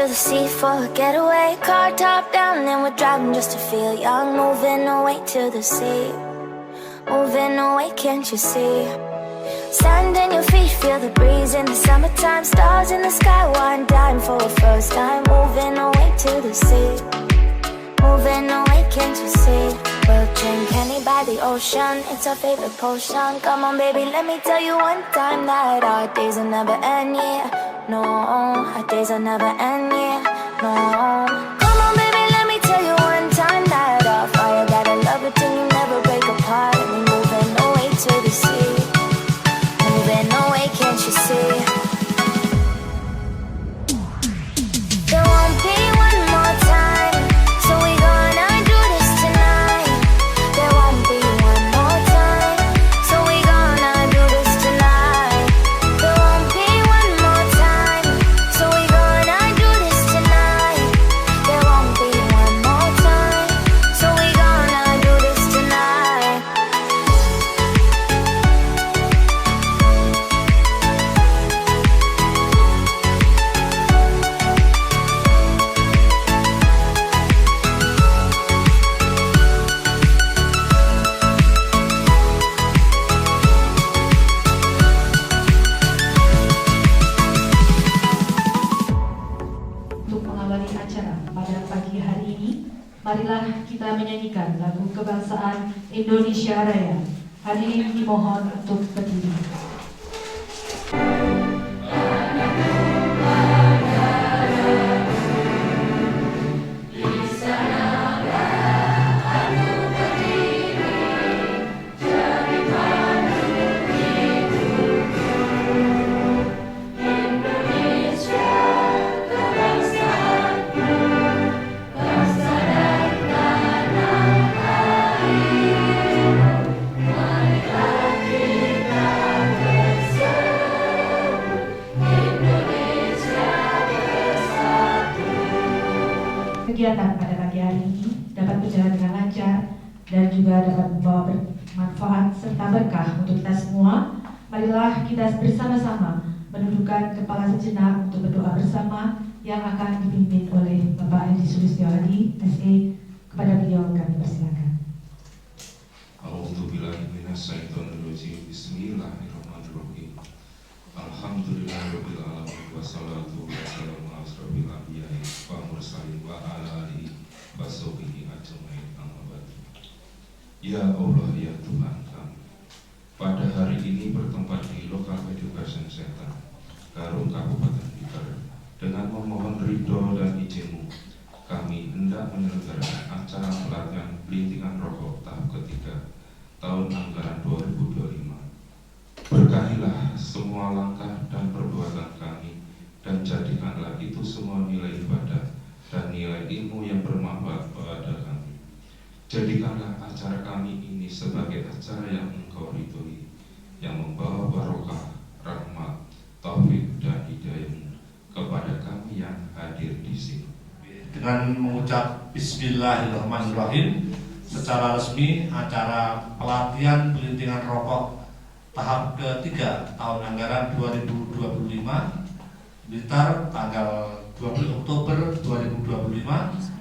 to the sea for a getaway. Car top down and we're driving just to feel young. Moving away to the sea, moving away, can't you see? Sand in your feet, feel the breeze in the summertime. Stars in the sky, one dime for a first time. Moving away to the sea, moving away, can't you see? We'll drink honey by the ocean, it's our favorite potion. Come on baby, let me tell you one time that our days will never end, yeah. No, our days will never end, yeah. No. Come on baby, let me tell you one time that our fire got a love it till you never break apart. And we moving away to the sea, moving away, can't you see? There won't be one more time, so we gonna do this tonight. There won't be one more time, so we gonna do this tonight. There won't be one more time, so we gonna do this tonight. There won't be one more time, so we gonna do this tonight. Untuk mengawali acara pada pagi hari ini, marilah kita menyanyikan lagu kebangsaan Indonesia Raya. Hadirin dimohon untuk berdiri. Kegiatan pada pagi hari ini dapat berjalan dengan lancar dan juga dapat membawa bermanfaat serta berkah untuk kita semua. Marilah kita bersama-sama menundukkan kepala sejenak untuk berdoa bersama yang akan dipimpin oleh Bapak Edi Sulistyo Hadi, SE. Kepada beliau kami persilakan. A'udzubillahi minasyaitonirrajim. Bismillahirrahmanirrahim. Alhamdulillahirabbil alamin wassalatu wassalamu ala asyrofil anbiya'i wa mursalin wa ala alihi washabihi ajmain amma ba'du. Ya Allah, ya Tuhan kami, pada hari ini bertempat di Local Education Center Garung Kabupaten Blitar, dengan memohon ridho dan izin-Mu, kami hendak menyelenggarakan acara pelatihan pelintingan rokok tahap ketiga tahun anggaran 2025. Berkahilah semua langkah dan perbuatan kami, dan jadikanlah itu semua nilai ibadah dan nilai ilmu yang bermanfaat kepada kami. Jadikanlah acara kami ini sebagai acara yang Engkau ridhoi, yang membawa barokah, rahmat, taufik dan hidayah kepada kami yang hadir di sini. Dengan mengucap Bismillahirrahmanirrahim, secara resmi acara pelatihan pelintingan rokok tahap ketiga tahun anggaran 2025 Blitar tanggal 20 Oktober 2025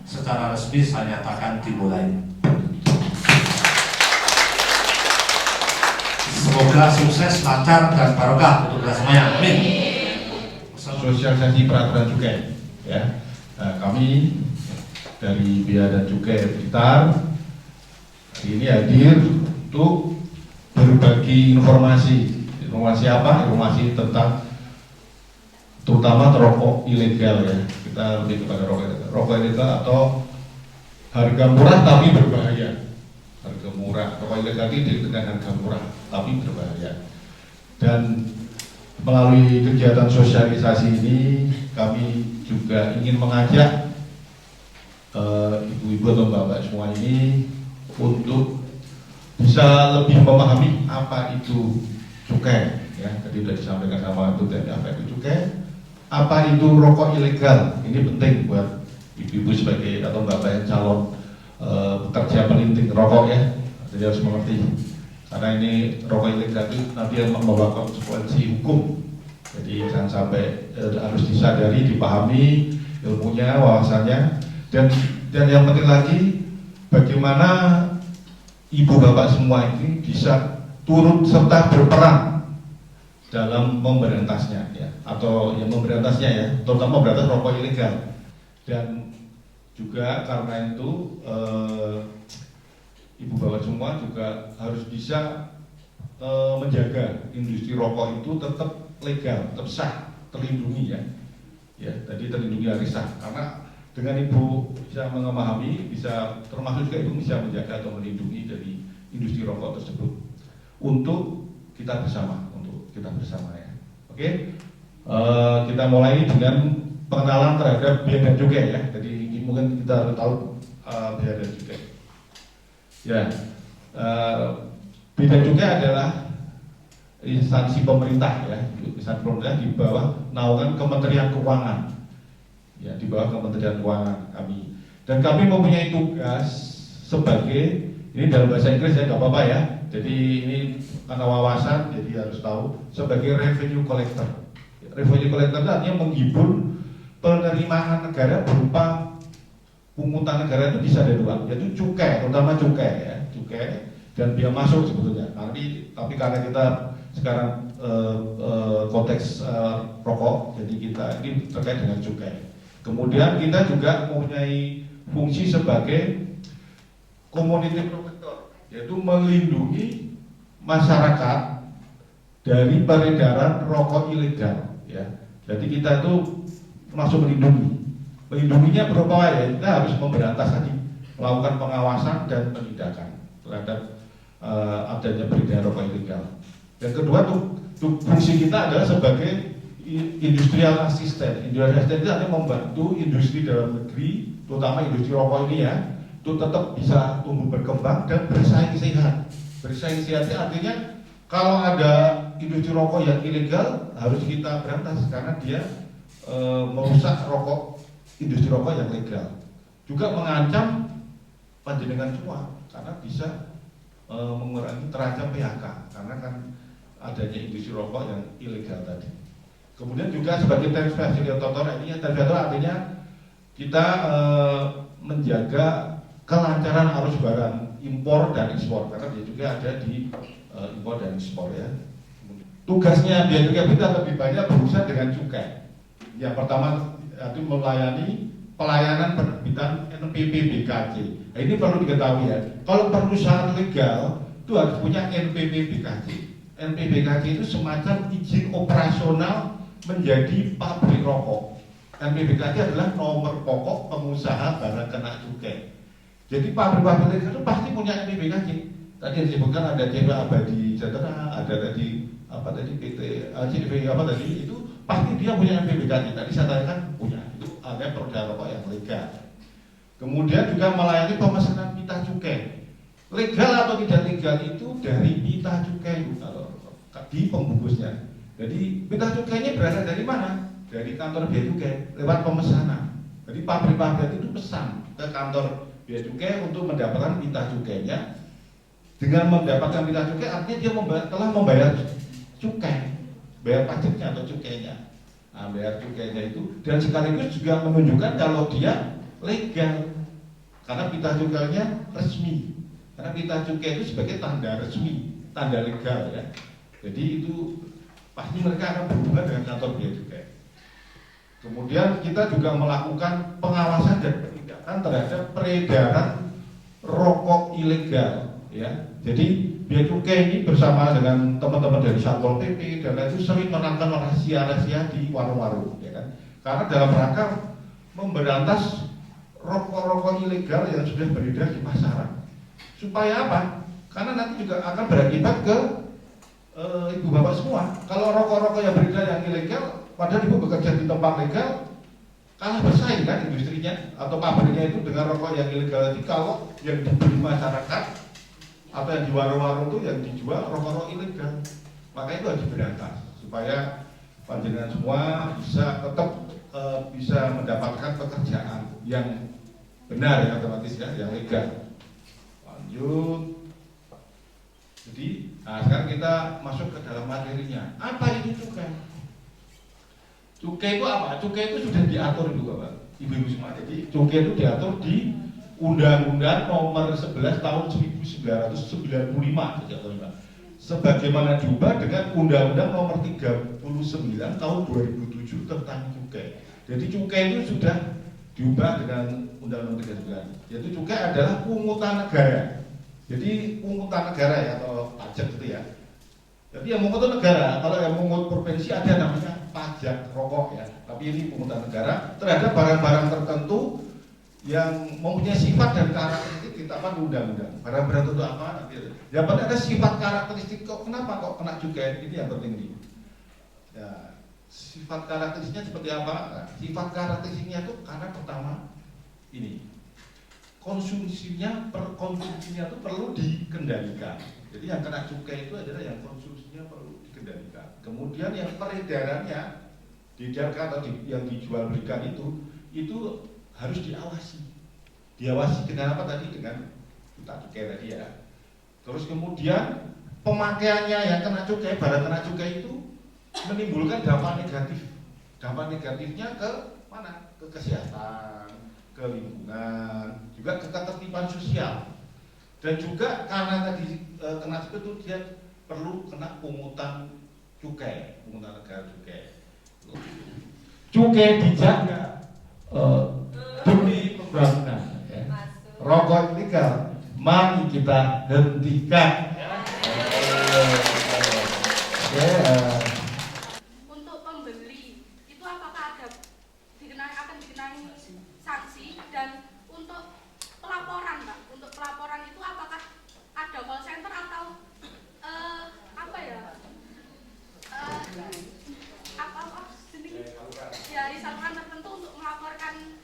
secara resmi saya nyatakan dimulai. Semoga sukses, lancar dan barokah untuk kita semuanya. Amin. Sosialisasi peraturan cukai, ya. Kami dari Bea dan Cukai Blitar hari ini hadir untuk berbagi informasi apa? Informasi tentang terutama rokok ilegal, ya. Kita lebih kepada rokok ilegal atau harga murah tapi berbahaya. Harga murah, rokok ilegal ini dengan harga murah tapi berbahaya. Dan melalui kegiatan sosialisasi ini kami juga ingin mengajak ibu-ibu atau bapak semua ini untuk bisa lebih memahami apa itu cukai, ya. Tadi sudah disampaikan sama Bu Tenda apa itu cukai, apa itu rokok ilegal. Ini penting buat ibu-ibu sebagai atau bapak yang calon pekerja pelinting rokok, ya. Jadi harus mengerti karena ini rokok ilegal itu nanti yang membawa konsekuensi hukum. Jadi jangan sampai harus disadari, dipahami ilmunya, wawasannya, dan yang penting lagi bagaimana ibu bapak semua ini bisa turut serta berperan dalam memberantasnya ya, atau yang memberantasnya ya, terutama memberantas rokok ilegal. Dan juga karena itu ibu bapak semua juga harus bisa menjaga industri rokok itu tetap legal, tetap sah, terlindungi ya. Ya, tadi terlindungi dari sah. Karena dengan ibu bisa memahami, bisa termasuk juga ibu bisa menjaga atau melindungi dari industri rokok tersebut untuk kita bersama ya. Oke, kita mulai dengan pengenalan terhadap bea dan cukai ya. Jadi mungkin kita tahu bea dan cukai. Ya, bea dan cukai adalah instansi pemerintah ya, instansi pemerintah di bawah naungan Kementerian Keuangan. Ya, di bawah Kementerian Keuangan kami. Dan kami mempunyai tugas sebagai, ini dalam bahasa Inggris ya, nggak apa-apa ya. Jadi ini karena wawasan, jadi harus tahu sebagai revenue collector. Revenue collector itu artinya menghibur penerimaan negara berupa pungutan negara itu bisa ada dua, yaitu cukai, terutama cukai ya, cukai dan biaya masuk sebetulnya. Tapi karena kita sekarang konteks rokok, jadi kita ini terkait dengan cukai. Kemudian kita juga mempunyai fungsi sebagai community protector, yaitu melindungi masyarakat dari peredaran rokok ilegal ya. Jadi kita itu masuk melindungi. Melindunginya berupa ya, kita harus memberantas tadi, melakukan pengawasan dan penindakan terhadap adanya peredaran rokok ilegal. Dan kedua tuh fungsi kita adalah sebagai industrial assistant. Industrial assistant itu artinya membantu industri dalam negeri, terutama industri rokok ini ya, itu tetap bisa tumbuh berkembang dan bersaing sehat. Bersaing sehat artinya kalau ada industri rokok yang ilegal harus kita berantas karena dia merusak industri rokok yang legal. Juga mengancam panjenengan semua karena bisa mengurangi terancam PHK karena kan adanya industri rokok yang ilegal tadi. Kemudian juga sebagai tax facilitator, artinya kita menjaga kelancaran arus barang impor dan ekspor karena dia juga ada di impor dan ekspor ya. Tugasnya Bea Cukai kita lebih banyak berurusan dengan cukai. Yang pertama itu melayani pelayanan penerbitan NPWP-BKJ. Nah, ini perlu diketahui ya. Kalau perusahaan legal itu harus punya NPWP-BKJ. NPWP-BKJ itu semacam izin operasional menjadi pabrik rokok. NPWP-BKJ adalah nomor pokok pengusaha barang kena cukai. Jadi pabrik-pabrik legal itu pasti punya NPWP-BKJ. Tadi yang disebutkan ada CV Abadi Jatera, ada tadi apa tadi PT CV apa tadi itu pasti dia punya NPWP-BKJ. Tadi saya tanyakan punya. Itu ada produk rokok yang legal. Kemudian juga melayani pemesanan pita cukai. Legal atau tidak legal itu dari pita cukai kalau di pembungkusnya. Jadi pita cukainya berasal dari mana? Dari kantor Bea Cukai lewat pemesanan. Jadi pabrik-pabrik itu pesan ke kantor Bea Cukai untuk mendapatkan pita cukainya. Dengan mendapatkan pita cukai artinya dia telah membayar cukai, bayar pajaknya atau cukainya. Nah, bayar cukainya itu dan sekaligus juga menunjukkan kalau dia legal karena pita cukainya resmi. Karena pita cukai itu sebagai tanda resmi, tanda legal ya. Jadi itu pasti mereka akan berhubungan dengan kantor Bea Cukai. Kemudian kita juga melakukan pengawasan dan penindakan terhadap peredaran rokok ilegal ya. Jadi Bea Cukai ini bersama dengan teman-teman dari Satpol PP dan lain itu sering menangkan rahasia-rahasia di warung-warung ya kan. Karena dalam rangka memberantas rokok-rokok ilegal yang sudah beredar di pasaran. Supaya apa? Karena nanti juga akan berakibat ke ibu bapak semua. Kalau rokok-rokok yang beredar yang ilegal, padahal ibu bekerja di tempat legal, kalah bersaing kan industrinya atau pabriknya itu dengan rokok yang ilegal. Jadi kalau yang dibeli masyarakat atau yang di warung-warung itu yang dijual rokok-rokok ilegal, maka itu harus diberantas supaya panjenengan semua bisa tetap bisa mendapatkan pekerjaan yang benar ya otomatis ya, yang legal. Lanjut. Jadi, sekarang kita masuk ke dalam materinya. Apa itu cukai? Cukai itu apa? Cukai itu sudah diatur juga, Pak. ibu-ibu semua. Jadi cukai itu diatur di Undang-Undang Nomor 11 Tahun 1995 sebagaimana diubah dengan Undang-Undang Nomor 39 Tahun 2007 tentang cukai. Jadi cukai itu sudah diubah dengan Undang-Undang 39. Yaitu cukai adalah pungutan negara. Jadi pungutan negara ya, atau pajak itu ya. Jadi yang mengut negara, kalau yang mengut provinsi ada namanya pajak rokok ya. Tapi ini pungutan negara terhadap barang-barang tertentu yang mempunyai sifat dan karakteristik ditetapkan undang-undang. Barang-barang tertentu apa nanti? Ya pada ada sifat karakteristik kok kenapa kok kena cukai? Ini yang penting nih. Ya, sifat karakteristiknya seperti apa? Nah, sifat karakteristiknya itu karena pertama ini konsumsinya itu perlu dikendalikan. Jadi yang kena cukai itu adalah yang konsumsinya perlu dikendalikan. Kemudian yang peredarannya diedarkan atau yang dijual belikan itu harus diawasi. Diawasi dengan apa tadi? Dengan cukai tadi ya. Terus kemudian pemakaiannya yang kena cukai, barang kena cukai itu menimbulkan dampak negatif. Dampak negatifnya ke mana? Ke kesehatan, ke lingkungan, juga ke ketertiban sosial. Dan juga karena tadi kena cukai itu dia perlu kena pungutan cukai, pungutan negara cukai. Cukai dijaga demi pembangunan. Ya. Rokok ilegal, mari kita hentikan. Untuk pembeli itu apakah akan dikenai sanksi, dan untuk pelaporan, Pak, untuk pelaporan itu apakah ada call center atau dari saluran tertentu untuk melaporkan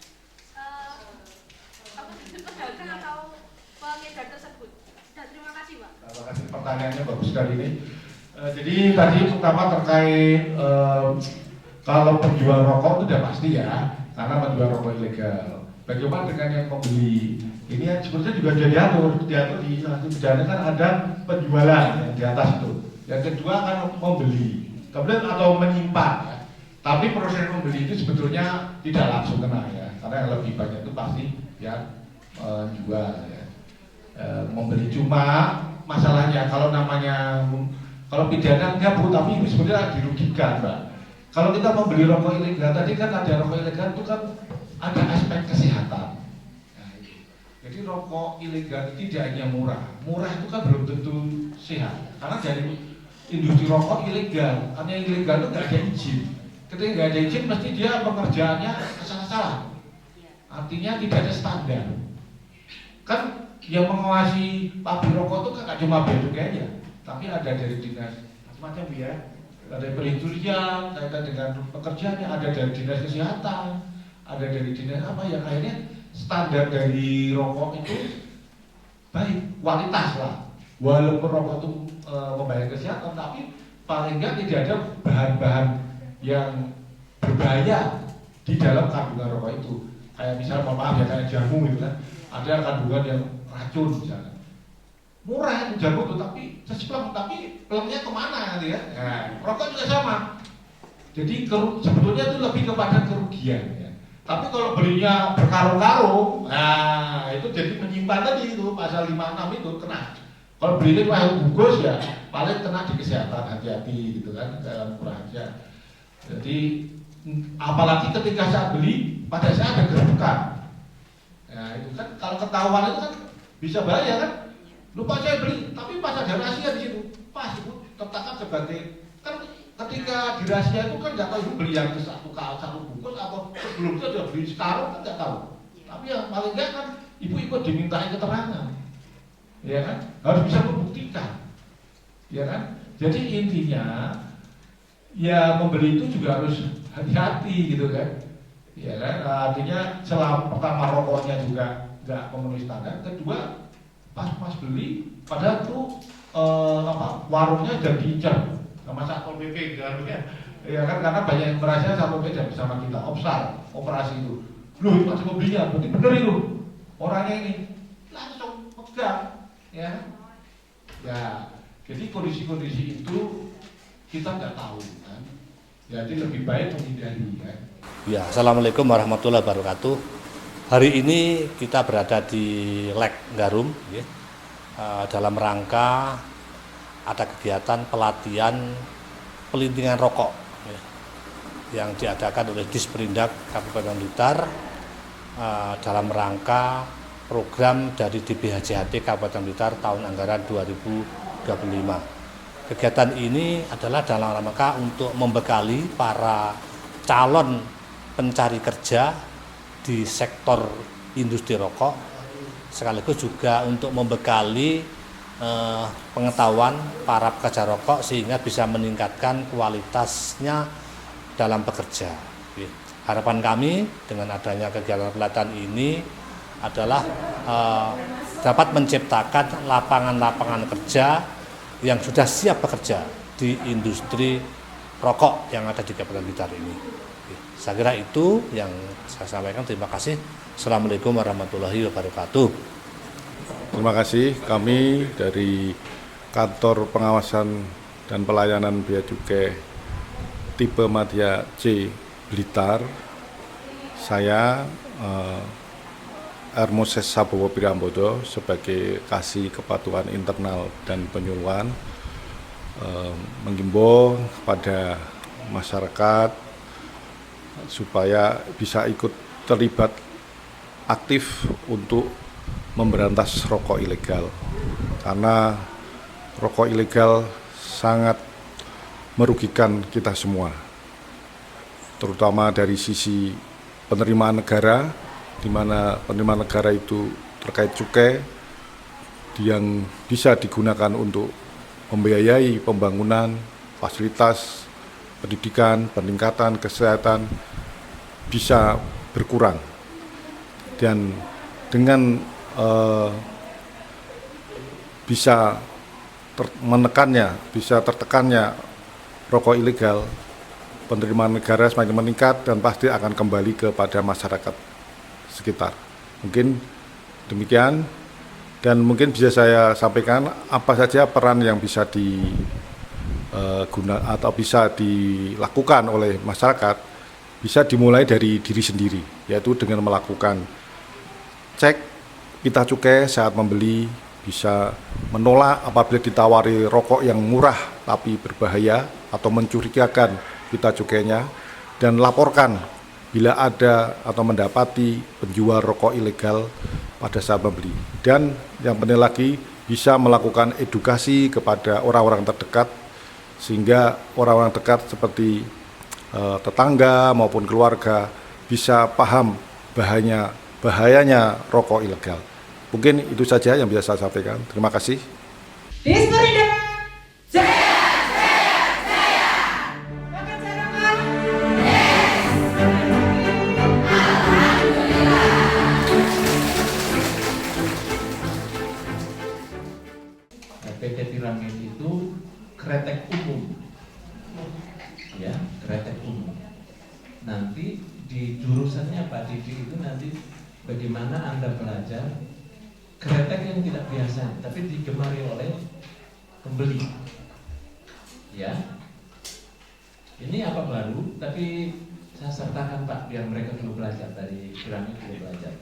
pedagang atau pengedar tersebut? Dan terima kasih, Pak. Terima kasih, pertanyaannya bagus sekali ini. Jadi tadi pertama terkait kalau penjual rokok itu sudah pasti ya, karena penjual rokok ilegal. Bagaimana dengan yang membeli? Ini yang sebetulnya juga sudah diatur di sanksi pidana kan ada penjualan yang di atas itu. Yang kedua kan membeli, kemudian atau menyimpan. Ya. Tapi proses membeli itu sebetulnya tidak langsung kena ya, karena yang lebih banyak itu pasti ya jual ya. Membeli cuma masalahnya kalau pidana enggak Bu, tapi sebenarnya dirugikan Mbak. Kalau kita membeli rokok ilegal tadi kan ada rokok ilegal itu kan ada aspek kesehatan. Nah, itu. Jadi rokok ilegal tidak hanya murah itu kan belum tentu sehat. Karena dari industri rokok ilegal, karena yang ilegal itu nggak ada izin. Ketika nggak ada izin, mesti dia pengerjaannya salah-salah. Artinya tidak ada standar. Kan yang mengawasi pabrik rokok itu kan nggak cuma bea cukai aja, tapi ada dari dinas macam-macam ya. Ada perindustrian, kaitan dengan pekerjaannya, ada dari dinas kesehatan, ada dari dinas apa yang akhirnya standar dari rokok itu baik, kualitas lah. Walaupun rokok itu membayar kesehatan, tapi paling nggak tidak ada bahan-bahan yang berbahaya di dalam kandungan rokok itu. Kayak misalnya, mohon maaf ya, kayak jamu gitu kan, ada kandungan yang racun misalnya. Murah itu jamu tuh, tapi sesplem, tapi plemnya kemana gitu ya? Nah, rokok juga sama. Jadi sebetulnya itu lebih kepada kerugian ya. Tapi kalau belinya berkarung-karung, nah itu jadi menyimpan tadi itu pasal 56 itu kena. Kalau belinya cuma yang bungkus ya paling kena di kesehatan, hati-hati gitu kan, dalam murah aja. Jadi apalagi ketika saya beli pada saat ada gerobokan. Nah itu kan kalau ketahuan itu kan bisa bahaya kan. Lupa saya beli, tapi pas ada rahasia di situ, pas itu tertangkap sebagai kan ketika di rahasia itu kan nggak tahu beli yang satu bungkus atau sebelum itu sudah beli sekarang kan nggak tahu. Tapi yang paling nggak kan ibu-ibu dimintai keterangan, ya kan harus bisa membuktikan, ya kan. Jadi intinya ya membeli itu juga harus hati-hati gitu kan, ya kan. Artinya selama pertama rokoknya juga nggak memenuhi standar, kedua pas beli padahal tuh warungnya udah diincar sama Satpol PP kan ya kan, karena banyak yang merasa Satpol PP tidak bersama kita operasi itu. Loh itu masih pembelinya, berarti bener itu orangnya ini langsung pegang ya. Jadi kondisi-kondisi itu kita nggak tahu kan, jadi lebih baik menghindari kan. Ya, Assalamualaikum warahmatullahi wabarakatuh. Hari ini kita berada di Lek Garum, ya, dalam rangka ada kegiatan pelatihan pelintingan rokok, ya, yang diadakan oleh Disperindak Kabupaten Blitar dalam rangka program dari DBHJHT Kabupaten Blitar tahun anggaran 2025. Kegiatan ini adalah dalam rangka untuk membekali para calon pencari kerja di sektor industri rokok, sekaligus juga untuk membekali pengetahuan para pekerja rokok sehingga bisa meningkatkan kualitasnya dalam bekerja. Harapan kami dengan adanya kegiatan pelatihan ini adalah dapat menciptakan lapangan-lapangan kerja yang sudah siap bekerja di industri rokok yang ada di Kabupaten Blitar ini. Saya kira itu yang saya sampaikan. Terima kasih. Assalamualaikum warahmatullahi wabarakatuh. Terima kasih. Kami dari Kantor Pengawasan dan Pelayanan Bea Cukai tipe Madya C Blitar, saya Hermoses Sabowo Pirambodo sebagai Kasih Kepatuhan Internal dan Penyuluhan menghimbau kepada masyarakat supaya bisa ikut terlibat aktif untuk memberantas rokok ilegal, karena rokok ilegal sangat merugikan kita semua, terutama dari sisi penerimaan negara, di mana penerimaan negara itu terkait cukai yang bisa digunakan untuk membiayai pembangunan, fasilitas, pendidikan, peningkatan kesehatan bisa berkurang. Dan dengan bisa tertekannya rokok ilegal, penerimaan negara semakin meningkat dan pasti akan kembali kepada masyarakat sekitar. Mungkin demikian, dan mungkin bisa saya sampaikan apa saja peran yang bisa atau bisa dilakukan oleh masyarakat. Bisa dimulai dari diri sendiri, yaitu dengan melakukan cek pita cukai saat membeli, bisa menolak apabila ditawari rokok yang murah tapi berbahaya atau mencurigakan pita cukainya, dan laporkan bila ada atau mendapati penjual rokok ilegal pada saat membeli. Dan yang penting lagi, bisa melakukan edukasi kepada orang-orang terdekat, sehingga orang-orang dekat seperti tetangga maupun keluarga bisa paham bahayanya rokok ilegal. Mungkin itu saja yang bisa saya sampaikan. Terima kasih. PT Piramid itu kretek umum, ya, kretek umum. Nanti di jurusannya Pak Didi itu nanti bagaimana Anda belajar kretek yang tidak biasa, tapi digemari oleh pembeli, ya. Ini apa baru, tapi saya sertakan Pak, biar mereka dulu belajar dari Piramid dulu belajar.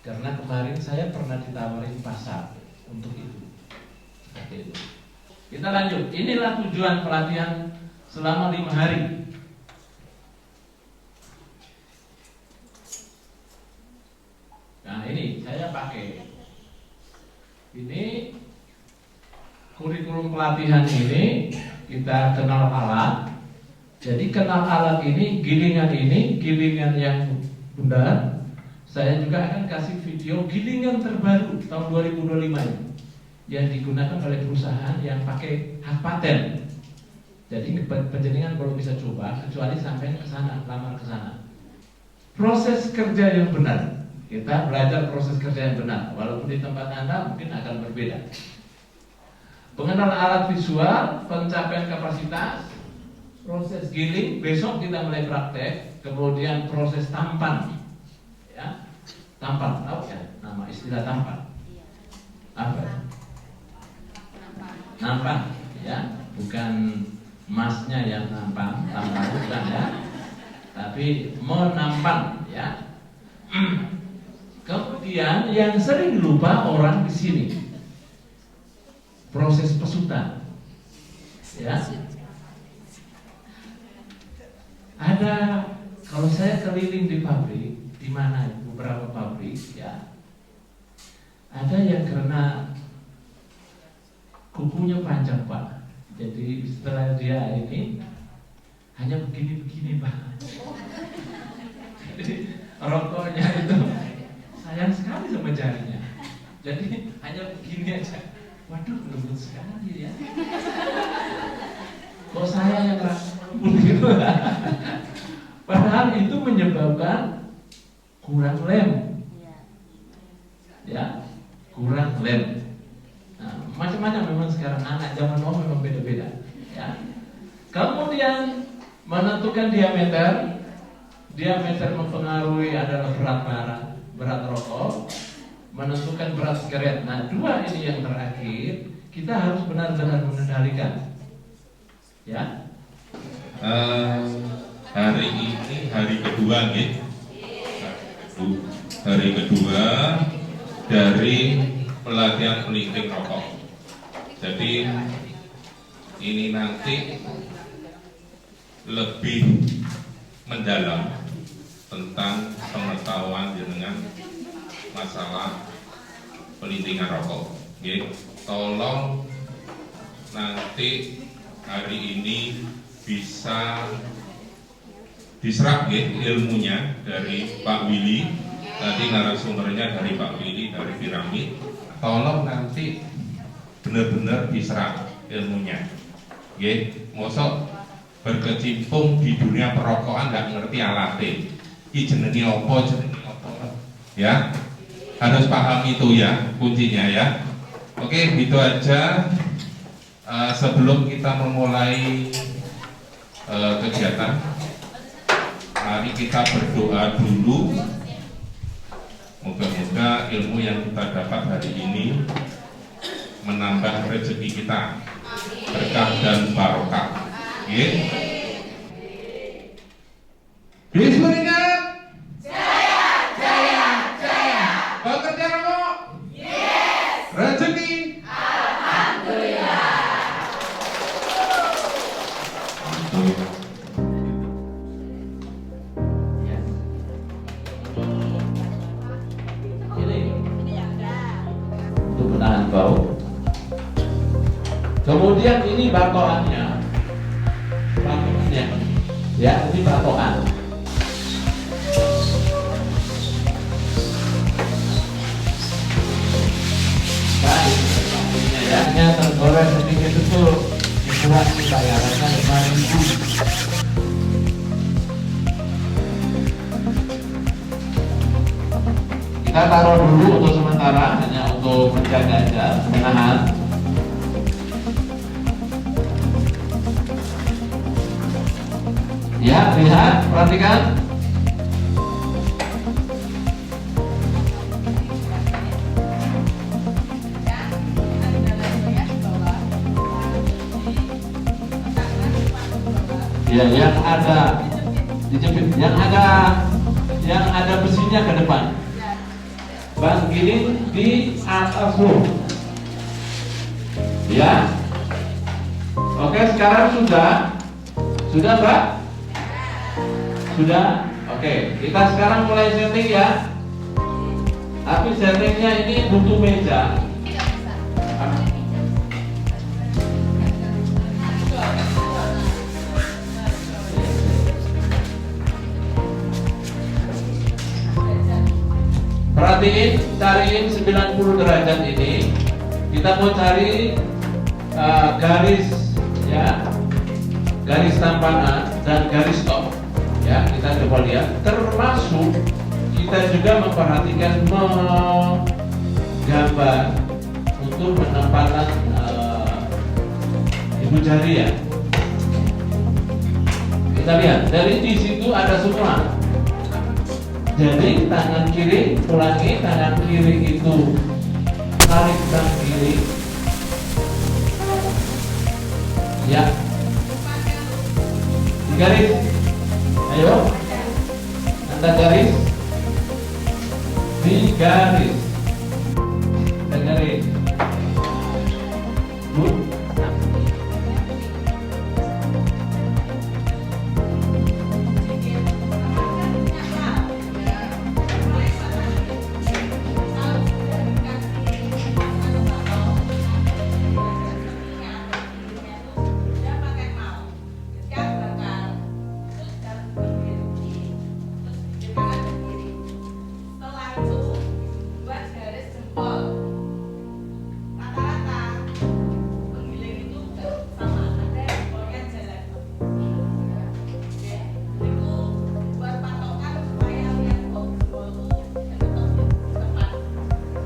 Karena kemarin saya pernah ditawarin pasar untuk itu. Itu. Kita lanjut. Inilah tujuan pelatihan selama 5 hari. Nah, ini saya pakai. Ini kurikulum pelatihan ini kita kenal alat. Jadi kenal alat ini gilingan yang benar. Saya juga akan kasih video gilingan terbaru tahun 2025 ini, yang digunakan oleh perusahaan yang pakai hak paten. Jadi penjenengan kalau bisa coba, kecuali sampai ke sana, lamar ke sana. Proses kerja yang benar. Kita belajar proses kerja yang benar. Walaupun di tempat Anda mungkin akan berbeda. Pengenalan alat visual, pencapaian kapasitas, proses giling. Besok kita mulai praktek. Kemudian proses tampan. Ya, tampan, tahu ya? Nama istilah tampan. Apa? Nampan, ya, bukan emasnya yang nampan, bukan ya. tapi menampan ya. Kemudian yang sering lupa orang di sini proses pesutan, ya. Ada, kalau saya keliling di pabrik, di mana beberapa pabrik, ya, ada yang karena kukunya panjang Pak, jadi setelah dia ini hanya begini-begini Pak. Jadi rokoknya itu sayang sekali sama jarinya, jadi hanya begini aja. Waduh, lembut sekali ya. Kok saya yang lembut gitu? Padahal itu menyebabkan kurang lem, ya, kurang lem. Nah, macam-macam memang sekarang anak zaman now memang beda-beda, ya. Kemudian menentukan diameter. Diameter mempengaruhi adalah berat rokok, menentukan berat sigaret. Nah, dua ini yang terakhir kita harus benar-benar mengendalikan, ya. Hari ini hari kedua, nih. Hari kedua dari pelatihan pelinting rokok. Jadi ini nanti lebih mendalam tentang pengetahuan dengan masalah pelintingan rokok. Tolong nanti hari ini bisa diserap ilmunya dari Pak Willy. Tadi narasumbernya dari Pak Willy dari Piramid. Tolong nanti benar-benar diserap ilmunya. Mosok berkecimpung di dunia perokokan nggak ngerti alatnya. Ini jenenge apa, ya, harus paham itu ya, kuncinya ya. Oke, itu aja. Sebelum kita memulai kegiatan, mari kita berdoa dulu. Moga-moga ilmu yang kita dapat hari ini menambah rezeki kita, berkah dan barokah. Bismillah. Jaya, jaya, jaya. Bekerja rokok? Yes. Rezeki? Alhamdulillah. Untuk menahan bau. Kemudian ini batoannya, ya, ini batoan. Baik, ya, hanya tergores sedikit itu kurang bayarannya 5.000. Kita taruh dulu untuk sementara, hanya untuk menjaga aja, menahan. Ya, lihat, perhatikan. Ya, yang ada dijepit, yang ada besinya ke depan. Bang gini di atas loh. Ya. Oke, sekarang sudah Mbak? Sudah? Oke, kita sekarang mulai setting ya. Tapi settingnya ini butuh meja. Perhatiin, cariin 90 derajat ini. Kita mau cari garis, ya, garis tampanan dan garis stop. Ya, kita coba lihat. Termasuk kita juga memperhatikan menggambar untuk penempatan ibu jari ya. Kita lihat dari di situ ada semua. Jadi tangan kiri, ulangi, tangan kiri itu tarik tangan kiri. Ya. Garis. Ayo. Ada garis, di garis, dengerin, Bu.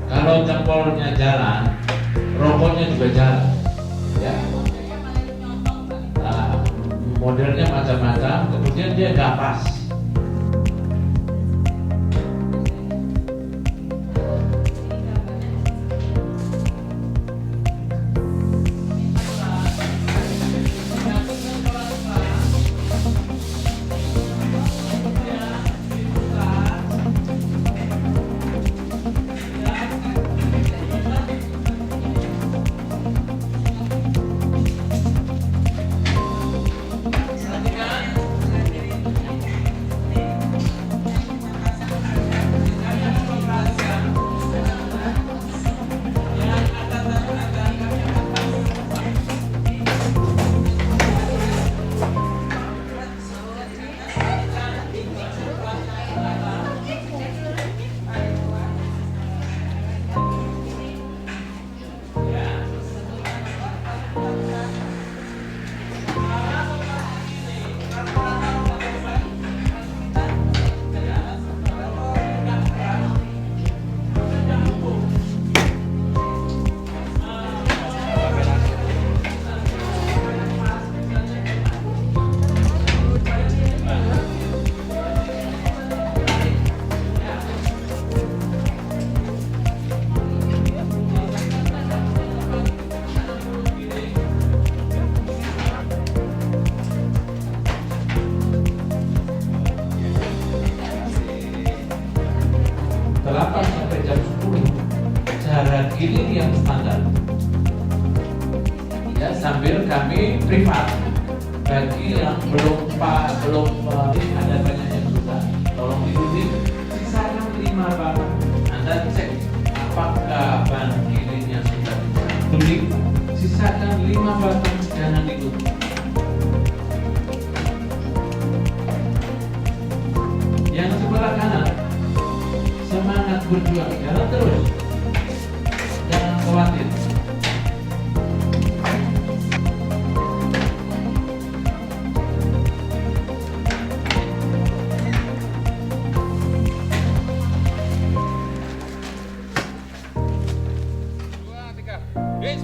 Kalau jempolnya jalan, rokoknya juga jalan, ya. Nah, modelnya macam-macam, kemudian dia nggak pas. Ini yang standar, ya, sambil kami privat bagi yang belum ada banyak yang sudah, tolong diikuti. Sisakan 5 batang, Anda cek apakah ban kirinya sudah diikuti. Sisakan 5 batang, jangan diikuti. Yang sebelah kanan semangat berjuang, jalan terus. Khawatir. Dua, tiga. Guys,